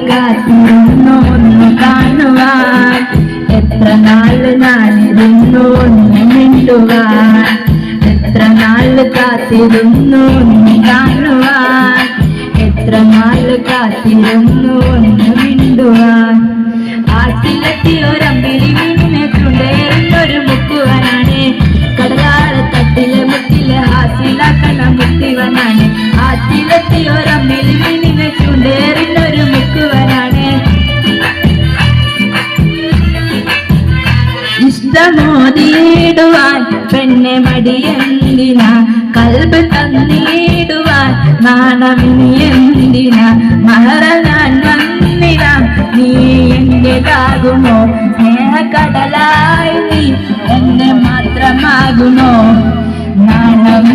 കാത്തിരുന്നു ഒന്ന് കാണുവാൻ, എത്ര നാള് ഞാനിരുന്നു ഒന്ന് മിണ്ടുവാൻ, എത്ര നാള് കാത്തിരുന്നു ഒന്ന് കാണുവാൻ, എത്ര നാള് കാത്തിരുന്നു ഒന്ന് മിണ്ടുവാൻ. ആറ്റിലെത്തിയൊരമ്പിളി വീണിനെ ചുണ്ടേറിയൊരു മുക്കുവനാണ്, കടലാളത്തട്ടിലെ മുത്തിലെ ഹാസിലാക്കണ മുത്തിവനാണ്. ആറ്റിലെത്തിയൊരമ്പിളി വീണിനെ ചുണ്ടേറിയൊരു മുക്കുവനാണ്. ഇഷ്ടമോതിയിടുവാൻ പെണ്ണെ മടിയെന്തിനാ, കൽബ് തന്നിടുവാൻ നാണമിനി എന്തിനാ, മഹറ ഞാൻ വന്നിടാം നീ എന്റേതാകുമോ, സ്നേഹക്കടലായി നീ എന്നെ മാത്രമാകുമോ, നാണം